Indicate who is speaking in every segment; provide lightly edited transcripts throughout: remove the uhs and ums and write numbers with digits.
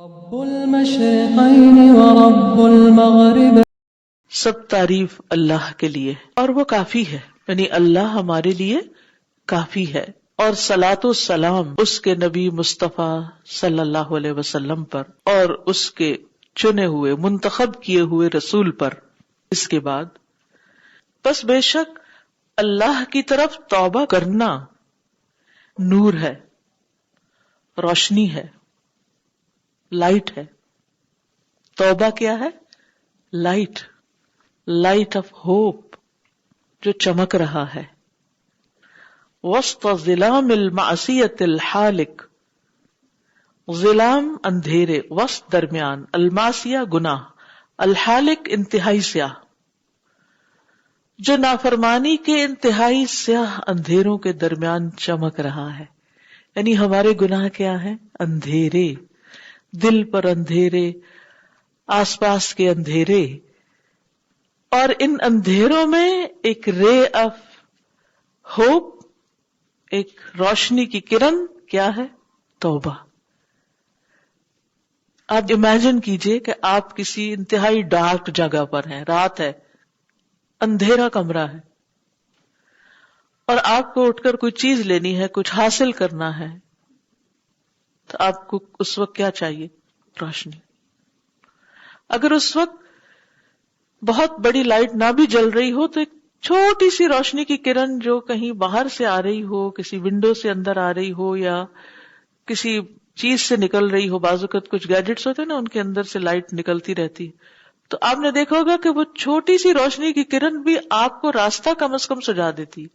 Speaker 1: رب المشرقین ورب المغرب،
Speaker 2: سب تعریف اللہ کے لیے اور وہ کافی ہے، یعنی اللہ ہمارے لیے کافی ہے، اور صلاۃ و سلام اس کے نبی مصطفیٰ صلی اللہ علیہ وسلم پر اور اس کے چنے ہوئے منتخب کیے ہوئے رسول پر۔ اس کے بعد بس بے شک اللہ کی طرف توبہ کرنا نور ہے، روشنی ہے، لائٹ ہے۔ توبہ کیا ہے؟ لائٹ، لائٹ آف ہوپ جو چمک رہا ہے۔ وسط ظلام المعصیت الحالک، ظلام اندھیرے، وسط درمیان، المعصیہ گناہ، الحالک انتہائی سیاہ، جو نافرمانی کے انتہائی سیاہ اندھیروں کے درمیان چمک رہا ہے۔ یعنی ہمارے گناہ کیا ہیں؟ اندھیرے، دل پر اندھیرے، آس پاس کے اندھیرے، اور ان اندھیروں میں ایک رے آف ہوپ، ایک روشنی کی کرن کیا ہے؟ توبہ۔ آپ امیجن کیجئے کہ آپ کسی انتہائی ڈارک جگہ پر ہیں، رات ہے، اندھیرا کمرہ ہے، اور آپ کو اٹھ کر کوئی چیز لینی ہے، کچھ حاصل کرنا ہے، تو آپ کو اس وقت کیا چاہیے؟ روشنی۔ اگر اس وقت بہت بڑی لائٹ نہ بھی جل رہی ہو تو ایک چھوٹی سی روشنی کی کرن جو کہیں باہر سے آ رہی ہو، کسی ونڈو سے اندر آ رہی ہو یا کسی چیز سے نکل رہی ہو، بعض اوقات کچھ گیجٹس ہوتے ہیں نا، ان کے اندر سے لائٹ نکلتی رہتی، تو آپ نے دیکھا ہوگا کہ وہ چھوٹی سی روشنی کی کرن بھی آپ کو راستہ کم از کم سجا دیتی۔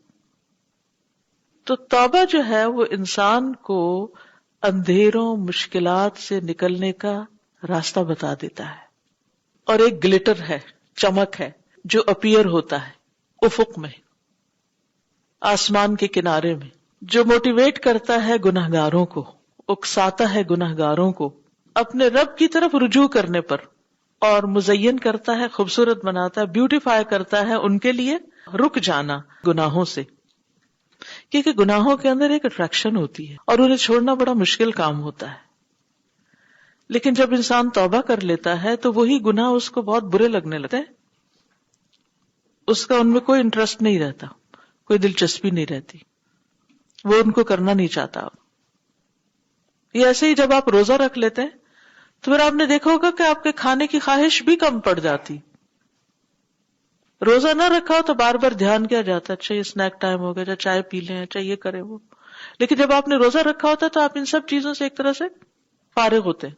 Speaker 2: تو توبہ جو ہے وہ انسان کو اندھیروں، مشکلات سے نکلنے کا راستہ بتا دیتا ہے، اور ایک گلٹر ہے، چمک ہے جو اپیئر ہوتا ہے افق میں، آسمان کے کنارے میں، جو موٹیویٹ کرتا ہے گناہگاروں کو، اکساتا ہے گناہگاروں کو اپنے رب کی طرف رجوع کرنے پر، اور مزین کرتا ہے، خوبصورت بناتا ہے، بیوٹیفائی کرتا ہے ان کے لیے رک جانا گناہوں سے، کیونکہ گناہوں کے اندر ایک اٹریکشن ہوتی ہے اور انہیں چھوڑنا بڑا مشکل کام ہوتا ہے۔ لیکن جب انسان توبہ کر لیتا ہے تو وہی گناہ اس کو بہت برے لگنے لگتے ہیں، اس کا ان میں کوئی انٹرسٹ نہیں رہتا، کوئی دلچسپی نہیں رہتی، وہ ان کو کرنا نہیں چاہتا۔ یہ ایسے ہی جب آپ روزہ رکھ لیتے ہیں تو پھر آپ نے دیکھا ہوگا کہ آپ کے کھانے کی خواہش بھی کم پڑ جاتی۔ روزہ نہ رکھا ہو تو بار بار دھیان کیا جاتا ہے، اچھا یہ سنیک ٹائم ہو گیا، چائے پی لیں، اچھا یہ کریں وہ، لیکن جب آپ نے روزہ رکھا ہوتا ہے تو آپ ان سب چیزوں سے ایک طرح سے فارغ ہوتے ہیں،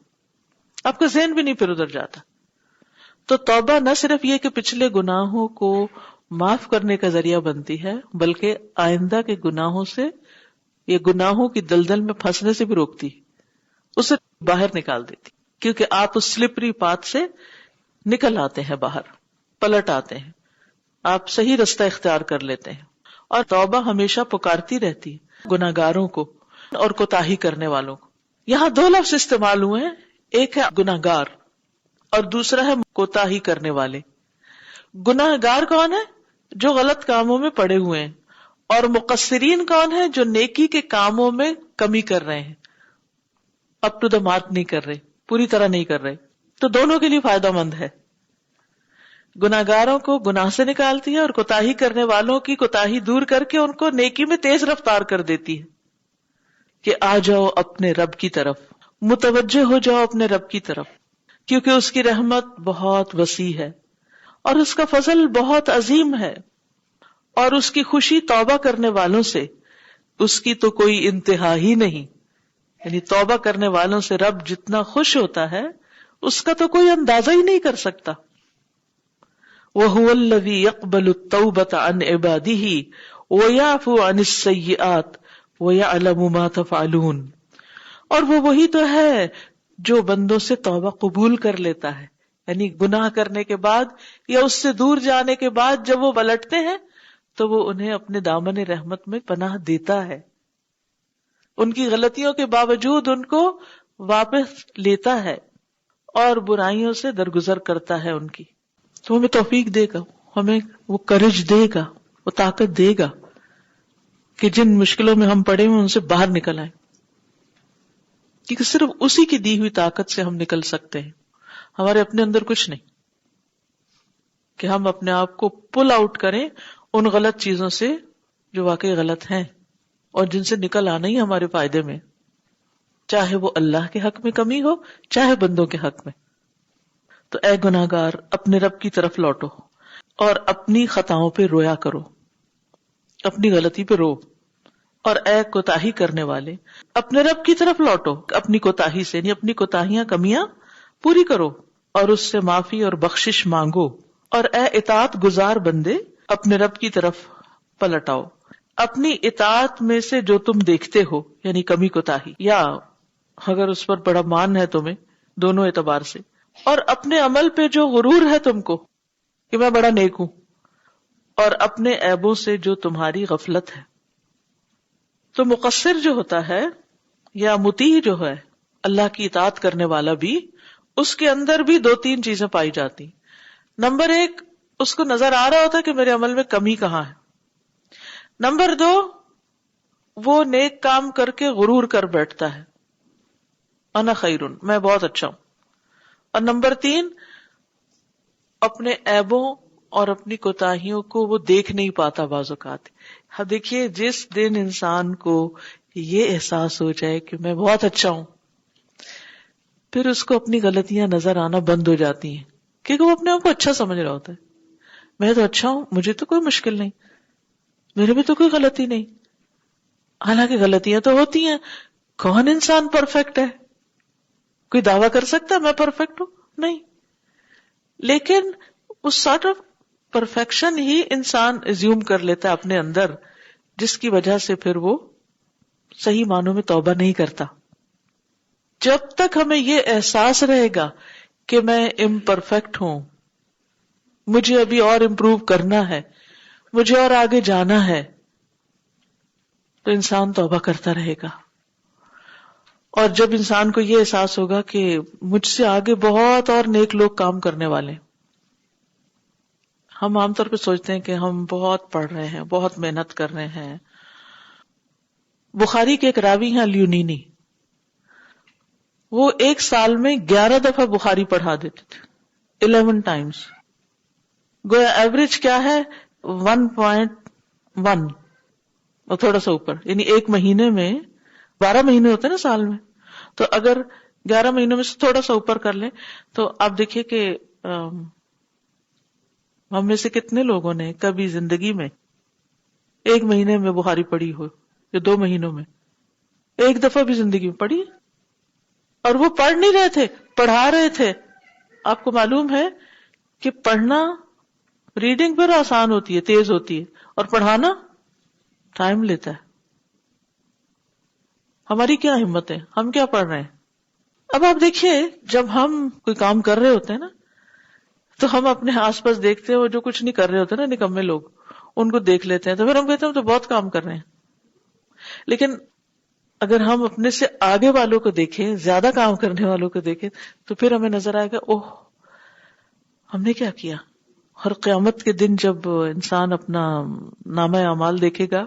Speaker 2: آپ کا ذہن بھی نہیں پھر ادھر جاتا۔ تو توبہ نہ صرف یہ کہ پچھلے گناہوں کو معاف کرنے کا ذریعہ بنتی ہے، بلکہ آئندہ کے گناہوں سے، یہ گناہوں کی دلدل میں پھنسنے سے بھی روکتی، اسے باہر نکال دیتی، کیونکہ آپ اس سلپری پاتھ سے نکل آتے ہیں، باہر پلٹ آتے ہیں، آپ صحیح رستہ اختیار کر لیتے ہیں۔ اور توبہ ہمیشہ پکارتی رہتی ہے گناہگاروں کو اور کوتاہی کرنے والوں کو۔ یہاں دو لفظ استعمال ہوئے ہیں، ایک ہے گناہگار اور دوسرا ہے کوتاہی کرنے والے۔ گناہگار کون ہے؟ جو غلط کاموں میں پڑے ہوئے ہیں، اور مقصرین کون ہے؟ جو نیکی کے کاموں میں کمی کر رہے ہیں، اپ ٹو دا مارک نہیں کر رہے، پوری طرح نہیں کر رہے۔ تو دونوں کے لیے فائدہ مند ہے، گناہگاروں کو گناہ سے نکالتی ہے اور کوتاہی کرنے والوں کی کوتاہی دور کر کے ان کو نیکی میں تیز رفتار کر دیتی ہے کہ آ جاؤ اپنے رب کی طرف، متوجہ ہو جاؤ اپنے رب کی طرف، کیونکہ اس کی رحمت بہت وسیع ہے اور اس کا فضل بہت عظیم ہے، اور اس کی خوشی توبہ کرنے والوں سے، اس کی تو کوئی انتہا ہی نہیں۔ یعنی توبہ کرنے والوں سے رب جتنا خوش ہوتا ہے اس کا تو کوئی اندازہ ہی نہیں کر سکتا۔ وَهُوَ الَّذِي يَقْبَلُ التَّوْبَةَ عَنْ عِبَادِهِ وَيَعْفُو عَنِ السَّيِّئَاتِ وَيَعْلَمُ مَا تَفْعَلُونَ، اور وہ وہی تو ہے جو بندوں سے توبہ قبول کر لیتا ہے، یعنی گناہ کرنے کے بعد یا اس سے دور جانے کے بعد جب وہ پلٹتے ہیں تو وہ انہیں اپنے دامن رحمت میں پناہ دیتا ہے، ان کی غلطیوں کے باوجود ان کو واپس لیتا ہے اور برائیوں سے درگزر کرتا ہے ان کی۔ تو ہمیں توفیق دے گا، ہمیں وہ کرج دے گا، وہ طاقت دے گا کہ جن مشکلوں میں ہم پڑے ہوئے ان سے باہر نکل آئیں۔ کیونکہ صرف اسی کی دی ہوئی طاقت سے ہم نکل سکتے ہیں، ہمارے اپنے اندر کچھ نہیں کہ ہم اپنے آپ کو پل آؤٹ کریں ان غلط چیزوں سے جو واقعی غلط ہیں اور جن سے نکل آنا ہی ہمارے فائدے میں، چاہے وہ اللہ کے حق میں کمی ہو چاہے بندوں کے حق میں. تو اے گناہگار اپنے رب کی طرف لوٹو اور اپنی خطاؤں پہ رویا کرو، اپنی غلطی پہ رو. اور اے کوتاہی کرنے والے اپنے رب کی طرف لوٹو، اپنی کوتاہی سے، یعنی اپنی کوتاہیاں کمیاں پوری کرو اور اس سے معافی اور بخشش مانگو. اور اے اطاعت گزار بندے اپنے رب کی طرف پلٹ آؤ، اپنی اطاعت میں سے جو تم دیکھتے ہو یعنی کمی کوتاہی، یا اگر اس پر بڑا مان ہے تمہیں دونوں اعتبار سے، اور اپنے عمل پہ جو غرور ہے تم کو کہ میں بڑا نیک ہوں، اور اپنے عیبوں سے جو تمہاری غفلت ہے. تو مقصر جو ہوتا ہے یا مطیع جو ہے اللہ کی اطاعت کرنے والا بھی، اس کے اندر بھی دو تین چیزیں پائی جاتی. نمبر ایک، اس کو نظر آ رہا ہوتا ہے کہ میرے عمل میں کمی کہاں ہے. نمبر دو، وہ نیک کام کر کے غرور کر بیٹھتا ہے، انا خیرن، میں بہت اچھا ہوں. اور نمبر تین، اپنے عیبوں اور اپنی کوتاہیوں کو وہ دیکھ نہیں پاتا بعض اوقات. دیکھیے جس دن انسان کو یہ احساس ہو جائے کہ میں بہت اچھا ہوں، پھر اس کو اپنی غلطیاں نظر آنا بند ہو جاتی ہیں، کیونکہ وہ اپنے آپ کو اچھا سمجھ رہا ہوتا ہے. میں تو اچھا ہوں، مجھے تو کوئی مشکل نہیں، میرے میں تو کوئی غلطی نہیں. حالانکہ غلطیاں تو ہوتی ہیں. کون انسان پرفیکٹ ہے؟ کوئی دعویٰ کر سکتا ہے میں پرفیکٹ ہوں؟ نہیں. لیکن اس سارٹ آف پرفیکشن ہی انسان ایزیوم کر لیتا ہے اپنے اندر، جس کی وجہ سے پھر وہ صحیح معنوں میں توبہ نہیں کرتا. جب تک ہمیں یہ احساس رہے گا کہ میں امپرفیکٹ ہوں، مجھے ابھی اور امپروو کرنا ہے، مجھے اور آگے جانا ہے، تو انسان توبہ کرتا رہے گا. اور جب انسان کو یہ احساس ہوگا کہ مجھ سے آگے بہت اور نیک لوگ کام کرنے والے، ہم عام طور پہ سوچتے ہیں کہ ہم بہت پڑھ رہے ہیں، بہت محنت کر رہے ہیں. بخاری کے ایک راوی ہیں الیونینی، وہ ایک سال میں 11 دفعہ بخاری پڑھا دیتے تھے، 11 ٹائمز. گویا ایوریج کیا ہے 1.1 اور تھوڑا سا اوپر، یعنی ایک مہینے میں 12 مہینے ہوتے ہیں نا سال میں، تو اگر 11 مہینوں میں سے تھوڑا سا اوپر کر لیں تو آپ دیکھیے کہ ہم میں سے کتنے لوگوں نے کبھی زندگی میں ایک مہینے میں بخاری پڑھی ہو یا 2 مہینوں میں ایک دفعہ بھی زندگی میں پڑھی. اور وہ پڑھ نہیں رہے تھے، پڑھا رہے تھے. آپ کو معلوم ہے کہ پڑھنا ریڈنگ پر آسان ہوتی ہے، تیز ہوتی ہے، اور پڑھانا ٹائم لیتا ہے. ہماری کیا ہمت ہے، ہم کیا پڑھ رہے ہیں. اب آپ دیکھیے جب ہم کوئی کام کر رہے ہوتے ہیں نا تو ہم اپنے آس پاس دیکھتے ہیں، وہ جو کچھ نہیں کر رہے ہوتے نا نکمے لوگ، ان کو دیکھ لیتے ہیں تو پھر ہم کہتے ہیں تو بہت کام کر رہے ہیں. لیکن اگر ہم اپنے سے آگے والوں کو دیکھیں، زیادہ کام کرنے والوں کو دیکھیں، تو پھر ہمیں نظر آئے گا اوہ ہم نے کیا کیا. اور قیامت کے دن جب انسان اپنا نامہ اعمال دیکھے گا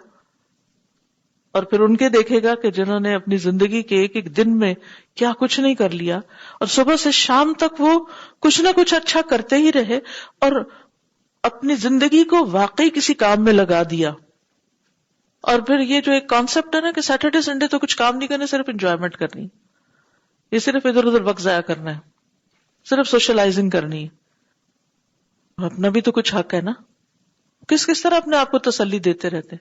Speaker 2: اور پھر ان کے دیکھے گا کہ جنہوں نے اپنی زندگی کے ایک ایک دن میں کیا کچھ نہیں کر لیا، اور صبح سے شام تک وہ کچھ نہ کچھ اچھا کرتے ہی رہے اور اپنی زندگی کو واقعی کسی کام میں لگا دیا. اور پھر یہ جو ایک کانسیپٹ ہے نا کہ سیٹرڈے سنڈے تو کچھ کام نہیں کرنا، صرف انجوائمنٹ کرنی، یہ صرف ادھر ادھر وقت ضائع کرنا ہے، صرف سوشلائزنگ کرنی ہے. اپنا بھی تو کچھ حق ہے نا. کس طرح اپنے آپ کو تسلی دیتے رہتے.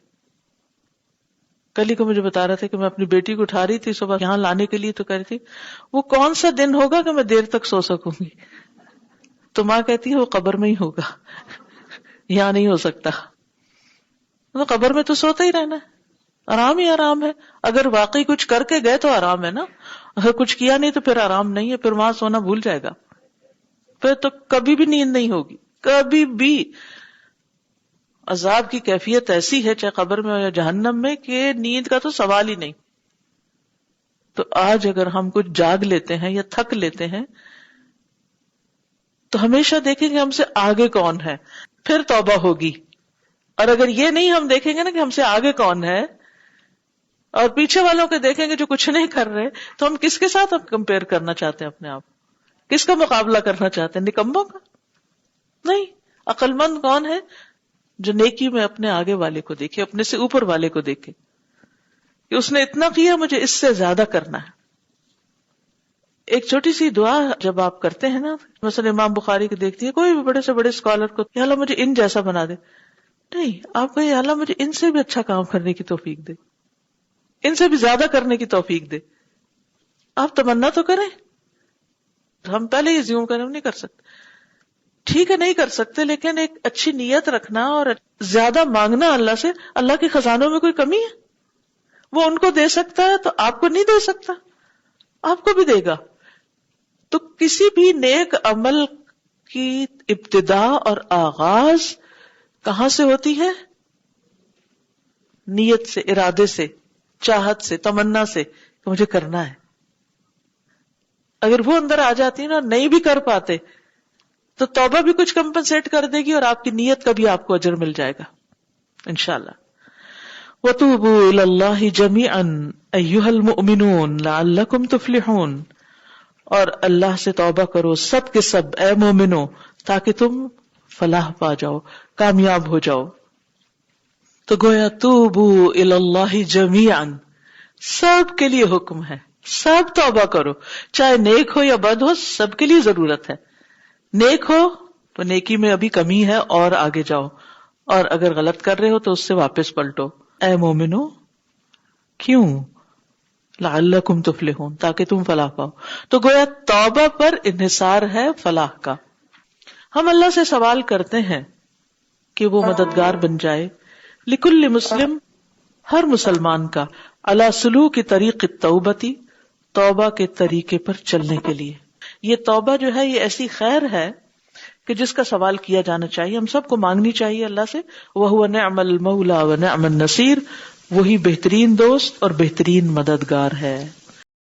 Speaker 2: کل ہی کو مجھے بتا رہا تھا کہ میں اپنی بیٹی کو اٹھا رہی تھی صبح یہاں لانے کے لیے، تو کہہ رہی تھی وہ کون سا دن ہوگا کہ میں دیر تک سو سکوں گی. تو ماں کہتی ہے وہ قبر میں ہی ہوگا، یہاں نہیں ہو سکتا. تو قبر میں تو سوتا ہی رہنا ہے، آرام ہی آرام ہے. اگر واقعی کچھ کر کے گئے تو آرام ہے نا، اگر کچھ کیا نہیں تو پھر آرام نہیں ہے، پھر وہاں سونا بھول جائے گا، پھر تو کبھی بھی نیند نہیں ہوگی، کبھی بھی. عذاب کی کیفیت ایسی ہے چاہے قبر میں ہو یا جہنم میں کہ نیند کا تو سوال ہی نہیں. تو آج اگر ہم کچھ جاگ لیتے ہیں یا تھک لیتے ہیں تو ہمیشہ دیکھیں گے ہم سے آگے کون ہے، پھر توبہ ہوگی. اور اگر یہ نہیں ہم دیکھیں گے نا کہ ہم سے آگے کون ہے اور پیچھے والوں کے دیکھیں گے جو کچھ نہیں کر رہے، تو ہم کس کے ساتھ اب کمپیئر کرنا چاہتے ہیں اپنے آپ؟ کس کا مقابلہ کرنا چاہتے ہیں؟ نکمبوں کا؟ نہیں. عقل مند کون ہے؟ جو نیکی میں اپنے آگے والے کو دیکھے، اپنے سے اوپر والے کو دیکھے کہ اس نے اتنا کیا، مجھے اس سے زیادہ کرنا ہے. ایک چھوٹی سی دعا جب آپ کرتے ہیں نا، مثلا امام بخاری کو دیکھتی ہے، کوئی بھی بڑے سے بڑے اسکالر کو، یا اللہ مجھے ان جیسا بنا دے، نہیں، آپ کہیں اللہ مجھے ان سے بھی اچھا کام کرنے کی توفیق دے، ان سے بھی زیادہ کرنے کی توفیق دے. آپ تمنا تو کریں. ہم پہلے ہی زیوم کریں، ہم نہیں کر سکتے. ٹھیک ہے نہیں کر سکتے، لیکن ایک اچھی نیت رکھنا اور زیادہ مانگنا اللہ سے. اللہ کے خزانوں میں کوئی کمی ہے؟ وہ ان کو دے سکتا ہے تو آپ کو نہیں دے سکتا؟ آپ کو بھی دے گا. تو کسی بھی نیک عمل کی ابتدا اور آغاز کہاں سے ہوتی ہے؟ نیت سے، ارادے سے، چاہت سے، تمنا سے کہ مجھے کرنا ہے. اگر وہ اندر آ جاتی ہے نا اور نہیں بھی کر پاتے تو توبہ بھی کچھ کمپنسیٹ کر دے گی اور آپ کی نیت کا بھی آپ کو اجر مل جائے گا انشاءاللہ. وَتُوبُوا إِلَى اللَّهِ جَمِيعًا أَيُّهَا الْمُؤْمِنُونَ لَعَلَّكُمْ تُفْلِحُونَ. اور اللہ سے توبہ کرو سب کے سب اے مومنو، تاکہ تم فلاح پا جاؤ، کامیاب ہو جاؤ. تو گویا توبوا الی اللہ جمیعا، سب کے لیے حکم ہے، سب توبہ کرو، چاہے نیک ہو یا بد ہو، سب کے لیے ضرورت ہے. نیک ہو تو نیکی میں ابھی کمی ہے اور آگے جاؤ، اور اگر غلط کر رہے ہو تو اس سے واپس پلٹو. اے مومنو، کیوں؟ لعلکم تفلحون، تاکہ تم فلاح پاؤ. تو گویا توبہ پر انحصار ہے فلاح کا. ہم اللہ سے سوال کرتے ہیں کہ وہ مددگار بن جائے لکل مسلم، ہر مسلمان کا، علی سلوک طریق التوبتی، توبہ کے طریقے پر چلنے کے لیے. یہ توبہ جو ہے یہ ایسی خیر ہے کہ جس کا سوال کیا جانا چاہیے، ہم سب کو مانگنی چاہیے اللہ سے. وَهُوَ نِعْمَ الْمَوْلَى وَنِعْمَ النَّصِيرُ، وہی بہترین دوست اور بہترین مددگار ہے.